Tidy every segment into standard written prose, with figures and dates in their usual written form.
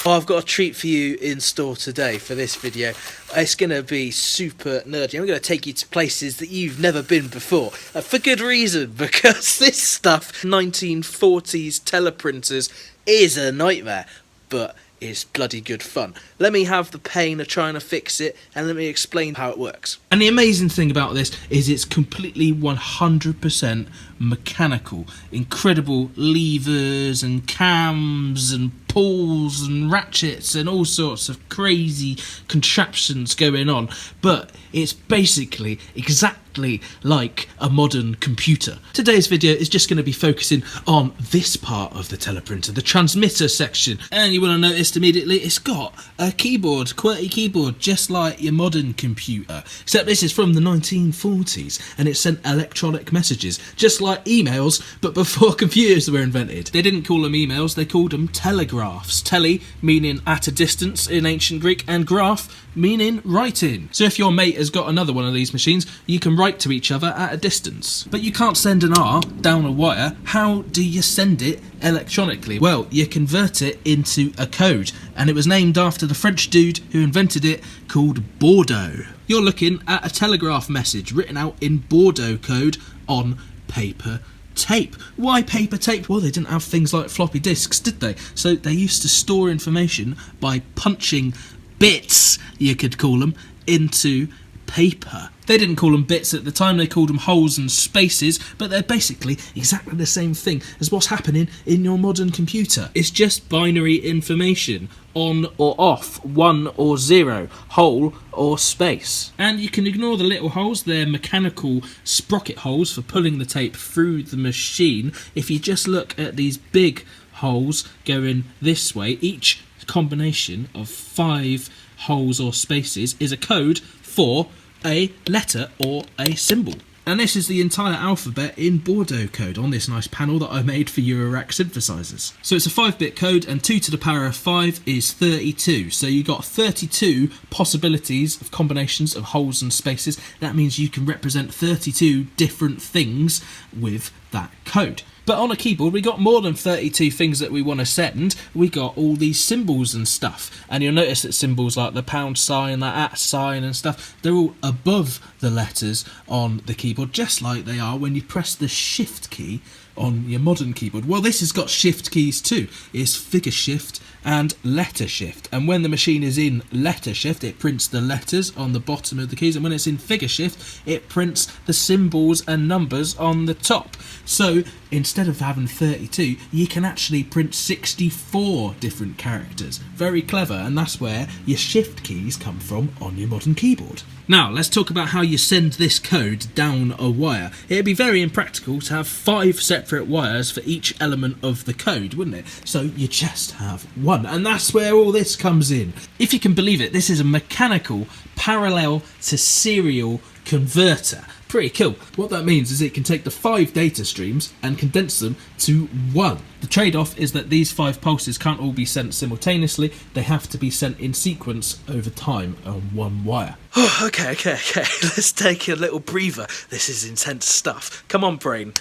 Oh, I've got a treat for you in store today for this video. It's going to be super nerdy. I'm going to take you to places that you've never been before. For good reason, because this stuff, 1940s teleprinters, is a nightmare. But it's bloody good fun. Let me have the pain of trying to fix it, and let me explain how it works. And the amazing thing about this is it's completely 100% mechanical. Incredible levers and cams and pulls and ratchets and all sorts of crazy contraptions going on. But it's basically exactly like a modern computer. Today's video is just going to be focusing on this part of the teleprinter, the transmitter section. And you will have noticed immediately it's got a keyboard, QWERTY keyboard, just like your modern computer. Except this is from the 1940s and it sent electronic messages, just like emails, but before computers were invented. They didn't call them emails, they called them telegraphs. Tele meaning at a distance in ancient Greek, and graph meaning writing. So if your mate has got another one of these machines, you can write to each other at a distance. But you can't send an R down a wire. How do you send it electronically? Well, you convert it into a code, and it was named after the French dude who invented it, called Baudot. You're looking at a telegraph message written out in Baudot code on paper tape. Why paper tape? Well, they didn't have things like floppy disks, did they? So they used to store information by punching bits, you could call them, into paper. They didn't call them bits at the time, they called them holes and spaces, but they're basically exactly the same thing as what's happening in your modern computer. It's just binary information, on or off, 1 or 0, hole or space. And you can ignore the little holes, they're mechanical sprocket holes for pulling the tape through the machine. If you just look at these big holes going this way, each combination of 5 holes or spaces is a code for a letter or a symbol. And this is the entire alphabet in Baudot code on this nice panel that I made for Eurorack synthesizers. So it's a 5-bit code, and 2 to the power of 5 is 32. So you got 32 possibilities of combinations of holes and spaces. That means you can represent 32 different things with that code. But on a keyboard, we got more than 32 things that we want to send. We got all these symbols and stuff. And you'll notice that symbols like the pound sign, the at sign and stuff, they're all above the letters on the keyboard, just like they are when you press the shift key on your modern keyboard. Well, this has got shift keys too. It's figure shift and letter shift. And when the machine is in letter shift, it prints the letters on the bottom of the keys. And when it's in figure shift, it prints the symbols and numbers on the top. So instead of having 32, you can actually print 64 different characters. Very clever, and that's where your shift keys come from on your modern keyboard. Now, let's talk about how you send this code down a wire. It'd be very impractical to have 5 separate wires for each element of the code, wouldn't it? So you just have one, and that's where all this comes in. If you can believe it, this is a mechanical parallel to serial converter. Pretty cool. What that means is it can take the 5 data streams and condense them to 1. The trade-off is that these 5 pulses can't all be sent simultaneously. They have to be sent in sequence over time on one wire. Okay. Let's take a little breather. This is intense stuff. Come on, brain.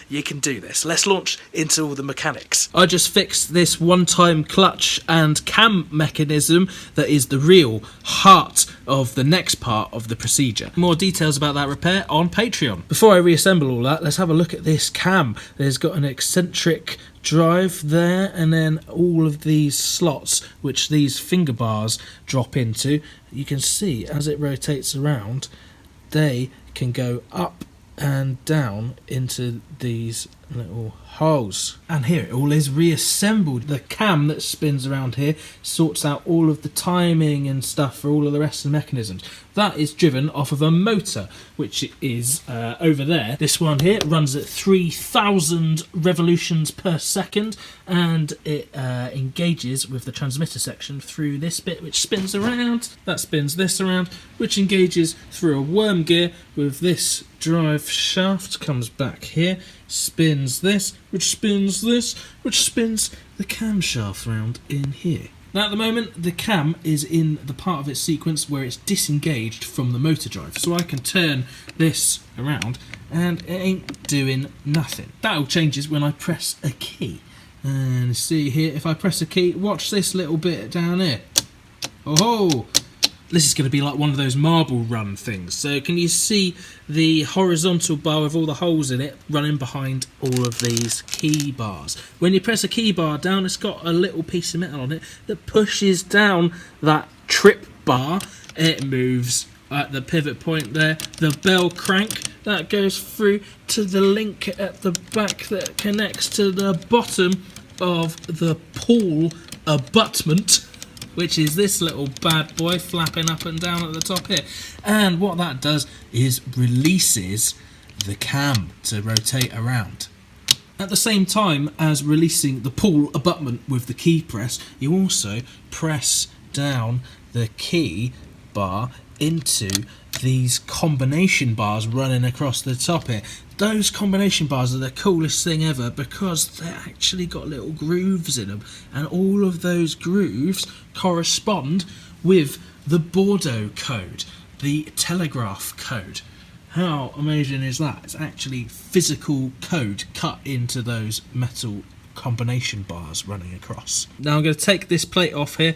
You can do this. Let's launch into all the mechanics. I just fixed this one-time clutch and cam mechanism that is the real heart of the next part of the procedure. More details about that repair on Patreon. Before I reassemble all that, let's have a look at this cam. There's got an eccentric drive there, and then all of these slots which these finger bars drop into. You can see as it rotates around, they can go up and down into these little holes. And here it all is reassembled. The cam that spins around here sorts out all of the timing and stuff for all of the rest of the mechanisms. That is driven off of a motor, which is over there. This one here runs at 3,000 revolutions per second, and it engages with the transmitter section through this bit, which spins around. That spins this around, which engages through a worm gear with this drive shaft, comes back here, spins this, which spins this, which spins the camshaft round in here. Now at the moment the cam is in the part of its sequence where it's disengaged from the motor drive, so I can turn this around and it ain't doing nothing. That all changes when I press a key. And see here, if I press a key, watch this little bit down here. Oh, this is going to be like one of those marble run things. So can you see the horizontal bar with all the holes in it running behind all of these key bars? When you press a key bar down, it's got a little piece of metal on it that pushes down that trip bar. It moves at the pivot point there. The bell crank that goes through to the link at the back that connects to the bottom of the pull abutment, which is this little bad boy flapping up and down at the top here. And what that does is releases the cam to rotate around. At the same time as releasing the pull abutment with the key press, you also press down the key bar into these combination bars running across the top here. Those combination bars are the coolest thing ever because they actually got little grooves in them, and all of those grooves correspond with the Baudot code, the telegraph code. How amazing is that? It's actually physical code cut into those metal combination bars running across. Now I'm going to take this plate off here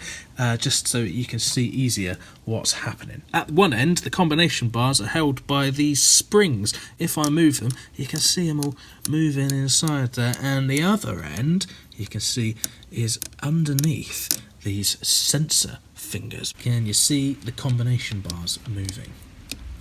just so you can see easier what's happening. At one end, the combination bars are held by these springs. If I move them, you can see them all moving inside there, and the other end you can see is underneath these sensor fingers. Can you see the combination bars moving?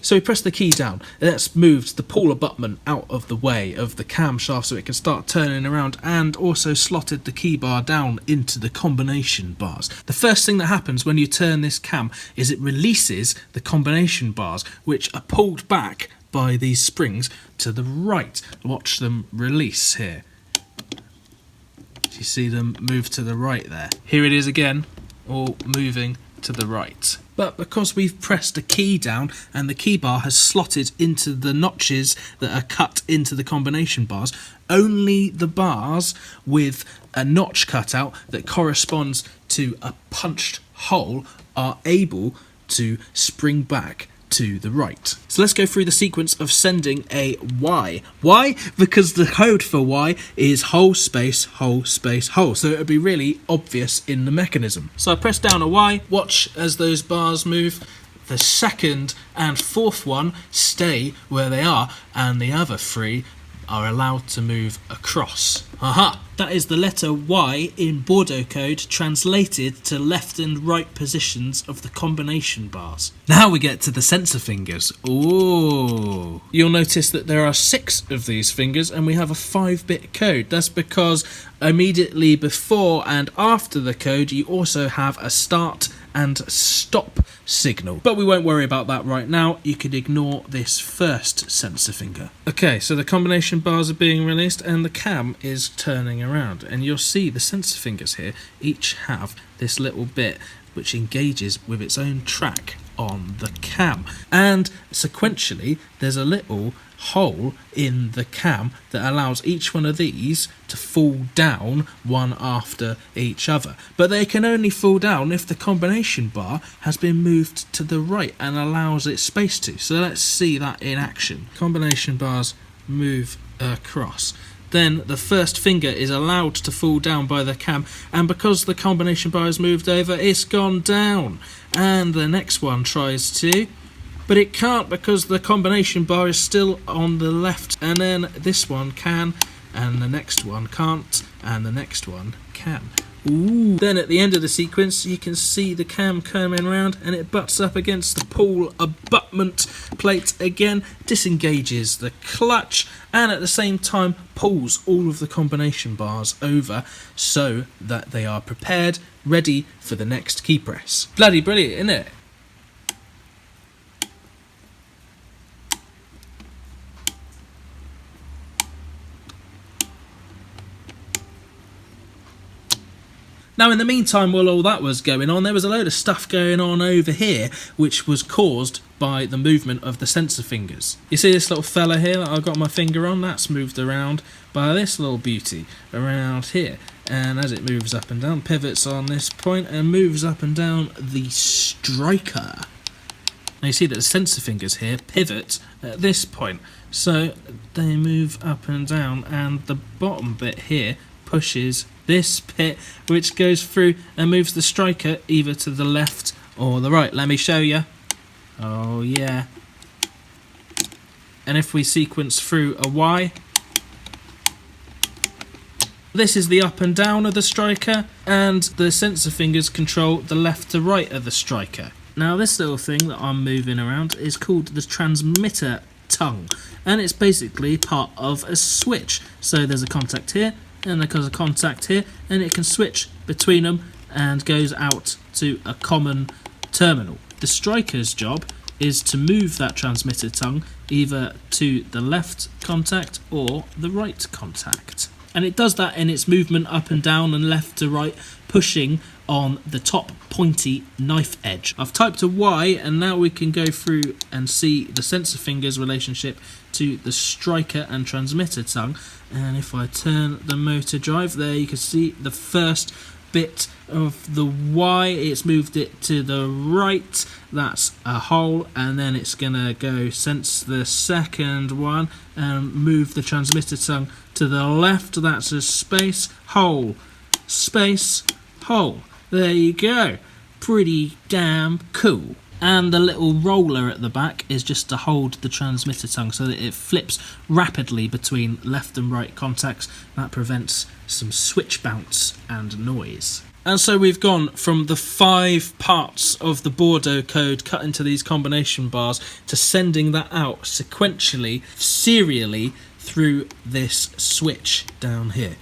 So we press the key down, and that's moved the pull abutment out of the way of the camshaft so it can start turning around, and also slotted the key bar down into the combination bars. The first thing that happens when you turn this cam is it releases the combination bars, which are pulled back by these springs to the right. Watch them release here. You see them move to the right there. Here it is again, all moving to the right. But because we've pressed a key down and the key bar has slotted into the notches that are cut into the combination bars, only the bars with a notch cut out that corresponds to a punched hole are able to spring back to the right. So let's go through the sequence of sending a Y. Why? Because the code for Y is hole space hole space hole, so it would be really obvious in the mechanism. So I press down a Y, watch as those bars move. The second and fourth one stay where they are, and the other three are allowed to move across. Aha! That is the letter Y in Baudot code translated to left and right positions of the combination bars. Now we get to the sensor fingers. Ooh! You'll notice that there are 6 of these fingers and we have a 5-bit code. That's because immediately before and after the code you also have a start and stop signal. But we won't worry about that right now. You can ignore this first sensor finger. Okay, so the combination bars are being released and the cam is turning around, and you'll see the sensor fingers here each have this little bit which engages with its own track on the cam, and sequentially there's a little hole in the cam that allows each one of these to fall down one after each other, but they can only fall down if the combination bar has been moved to the right and allows it space to. So let's see that in action. Combination bars move across. Then the first finger is allowed to fall down by the cam, and because the combination bar has moved over, it's gone down. And the next one tries to, but it can't because the combination bar is still on the left, and then this one can, and the next one can't, and the next one can. Ooh. Then at the end of the sequence you can see the cam coming around and it butts up against the pull abutment plate again, disengages the clutch, and at the same time pulls all of the combination bars over so that they are prepared, ready for the next key press. Bloody brilliant, isn't it? Now in the meantime, while all that was going on, there was a load of stuff going on over here which was caused by the movement of the sensor fingers. You see this little fella here that I've got my finger on? That's moved around by this little beauty around here, and as it moves up and down, pivots on this point and moves up and down the striker. Now you see that the sensor fingers here pivot at this point, so they move up and down, and the bottom bit here pushes this bit which goes through and moves the striker either to the left or the right. Let me show you. Oh yeah. And if we sequence through a Y, this is the up and down of the striker, and the sensor fingers control the left to right of the striker. Now this little thing that I'm moving around is called the transmitter tongue, and it's basically part of a switch. So there's a contact here, and there's a contact here, and it can switch between them and goes out to a common terminal. The striker's job is to move that transmitter tongue either to the left contact or the right contact. And it does that in its movement up and down and left to right, pushing on the top pointy knife edge. I've typed a Y, and now we can go through and see the sensor fingers relationship to the striker and transmitter tongue. And if I turn the motor drive, there you can see the first bit of the Y, it's moved it to the right, that's a hole, and then it's gonna go sense the second one and move the transmitter tongue to the left, that's a space, hole, space, hole. There you go, pretty damn cool. And the little roller at the back is just to hold the transmitter tongue so that it flips rapidly between left and right contacts. That prevents some switch bounce and noise. And so we've gone from the 5 parts of the Baudot code cut into these combination bars to sending that out sequentially, serially, through this switch down here.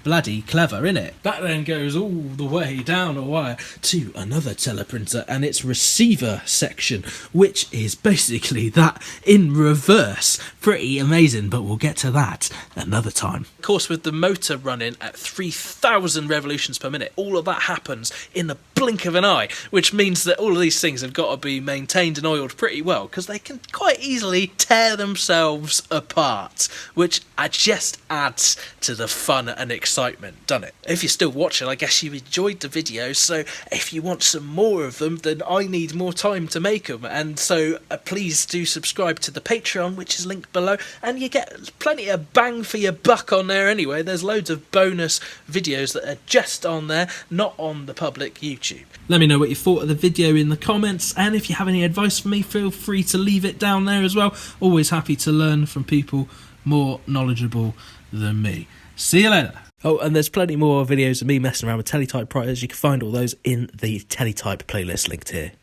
Bloody clever, innit? That then goes all the way down a wire to another teleprinter and its receiver section, which is basically that in reverse. Pretty amazing, but we'll get to that another time. Of course, with the motor running at 3,000 revolutions per minute, all of that happens in the blink of an eye, which means that all of these things have got to be maintained and oiled pretty well, because they can quite easily tear themselves apart, which just adds to the fun and excitement, doesn't it? If you're still watching, I guess you enjoyed the video, so if you want some more of them, then I need more time to make them, and so please do subscribe to the Patreon, which is linked below, and you get plenty of bang for your buck on there anyway. There's loads of bonus videos that are just on there, not on the public YouTube. Let me know what you thought of the video in the comments, and if you have any advice for me, feel free to leave it down there as well. Always happy to learn from people more knowledgeable than me. See you later. Oh, and there's plenty more videos of me messing around with teletypewriters. You can find all those in the teletype playlist linked here.